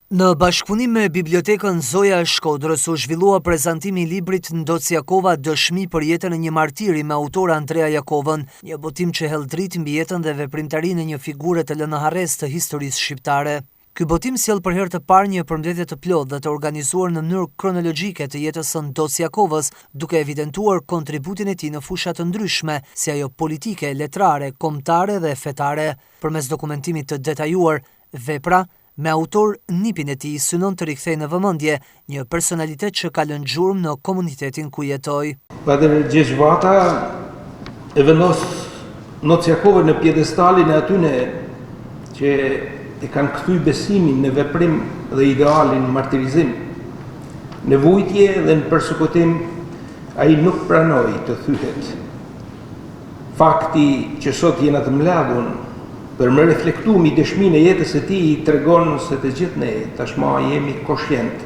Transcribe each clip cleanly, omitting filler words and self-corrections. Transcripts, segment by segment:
Në bashkëpunim me Bibliotekën Zoja e Shkodrës u zhvillua prezantimi i librit Ndoc Jakova dëshmi për jetën e një martiri me autor Andrea Jakovën, një botim që hell dritë mbi jetën dhe veprimtarinë e një figure të lënë në harres të historisë shqiptare. Ky botim sjell për herë të parë një përmbledhje të plotë dhe të organizuar në mënyrë kronologjike të jetës së Ndoc Jakovës, duke evidentuar kontributin e tij në fusha të ndryshme, si ajo politike, letrare, kombëtare dhe fetare. Përmes dokumentimit të detajuar, vepra me autor nipin e tij synon të rikthejë në vëmendje një personalitet që ka lënë gjurmë në komunitetin ku jetoi. Padre Gjegjvata e vendos Ndoc Jakovën në pjedestalin e atyne që e kanë kthy besimin në veprim dhe idealin në martirizim. Në vujtje dhe në përsekutim, ai nuk pranoi të thyhet. Fakti që sot jena të mbledhur për me reflektuar mi dëshminë e jetës së tij i tregon se të gjithë ne tashmë jemi koshient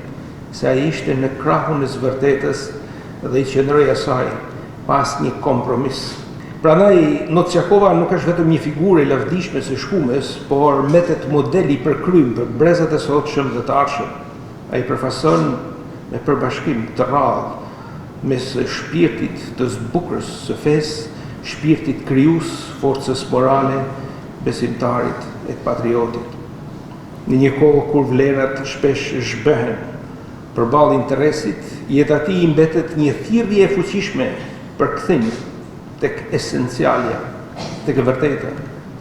se ai ishte në krahun e së vërtetës dhe i qëndroi asaj pas një kompromis. Prandaj Ndoc Jakova nuk është vetëm një figurë e lavdishme së shkumes, por metet modeli i përkryer për brezat e sotshëm dhe të ardhshëm. Ai përfason me përbashkim të rrallë mes shpirtit të zbukurës së fesë, shpirtit krijues, forcës morale, besimtarit e patriotit. Në një kohë kur vlerat shpesh zhbehen përballë interesit, jeta e tij mbetet një thirrje e fuqishme për kthim tek esencialja, tek e vërteta,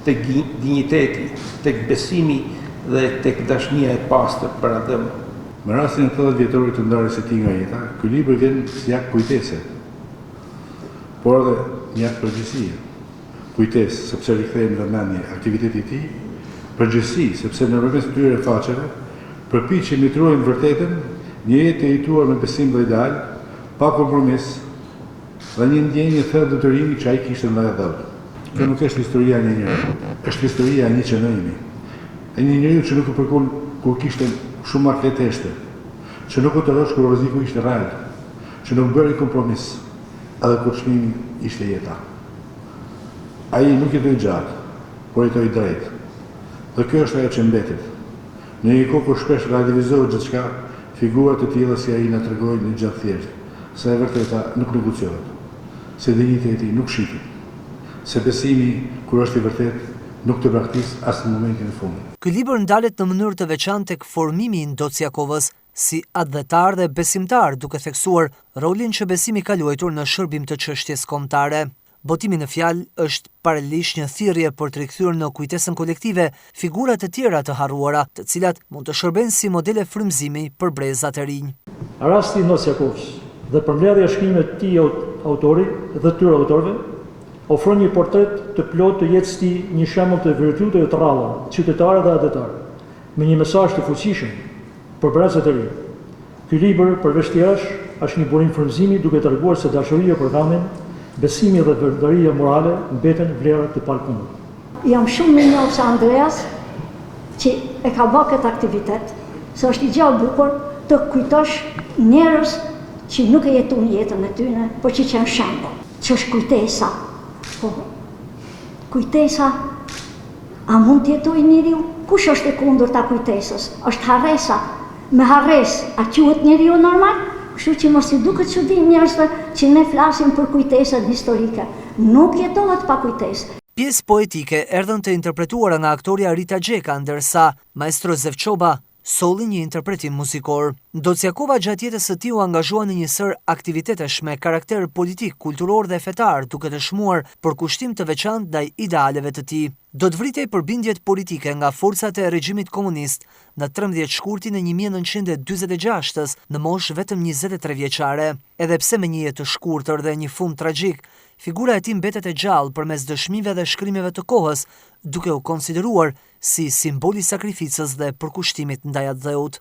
tek dinjiteti, tek besimi dhe tek dashnia e pastër për atë. Në rastin e 80 vjetorit të ndarjes së tij nga jeta, ky libër vjen si akt kujtese, por edhe një akt përgjegjësie. Kujtes, sepse rikthejmë në mendje aktivitetin e tij, përgjegjësi, sepse nëpërmes këtyre faqeve përpiqemi të ruajmë vërtetën, një jetë e jetuar me besim dhe ideal, pa kompromis, dhe një ndjenjë thellë detyrim që ai kishte ndaj Allahut. Kjo nuk është historia e një njeriu, është historia e një qenëri. E një njeriu që nuk u përkon kur kishte shumë atleteshte, që nuk u tërrosh kur rreziku ishte real, që nuk bëri kompromis, edhe kur çmimi ishte jeta. Ai nuk jetoi gjatë, por jetoi drejt. Dhe kjo është ajo që mbetet. Në një kohë kur shpesh relativizohet gjithçka, figura të tilla si ai na tregojnë një gjë thjeshtë, se e vërteta nuk negociohet, se dinjiteti nuk shitet, se besimi kur është i vërtet nuk të braktis as në momentin e fundit. Ky libër ndalet në mënyrë të veçantë tek formimi i Ndoc Jakovës si atdhetar dhe besimtar, duke theksuar rolin që besimi ka luajtur në shërbim të çështjes kombëtare. Botimi në fjalë është paralelisht një thirrje për të rikthyer në kujtesën kolektive figura të tjera të harruara, të cilat mund të shërbejnë si modele frymëzimi për brezat e rinj. Rasti i Ndoc Jakovës dhe përmbledhja e shkrimeve të tij autori dhe të tyre autorëve ofron një portret të plotë të jetës së tij, një shembull të virtuteve të rralla, qytetare dhe atletare, me një mesazh të fuqishëm për brezat e rinj. Ky libër përveç tjerash është një burim frymëzimi duke treguar se dashuria për Ramin, besimi dhe vërtetëria morale mbeten vlera të palëkundur. Jam shumë më njohur se Andreas që e ka bërë këtë aktivitet, se është i gjallë bukur të kujtosh njerëz që nuk e jetuan jetën e tyre, por që janë shembull. Që është kujtesa. Po. Kujtesa a mund të jetojë njeriu? Kush është e kundërta kujtesës? Është harresa. Me harresë a quhet njeriu normal? Kështu që mos i duket çudi njerëzve që ne flasim për kujtesat historike. Nuk jetohet pa kujtesë. Pjesë poetike erdhën të interpretuara nga aktoria Rita Gjeka, ndërsa maestro Zevçoba solli një interpretim muzikor. Ndoc Jakova gjatë jetës së tij u angazhua në një sër aktivitetesh me karakter politik, kulturor dhe fetar, duke dëshmuar për kushtim të veçantë ndaj idealeve të tij. Do të vritej përbindjet politike nga forcat e regjimit komunist në 13 shkurtin e 1946 në moshë vetëm 23 vjeçare. Edhe pse me një jetë të shkurtër dhe një fund tragjik, figura e tij mbetet e gjallë përmes dëshmive dhe shkrimeve të kohës, duke u konsideruar si simbol i sakrificës dhe përkushtimit ndaj atdheut.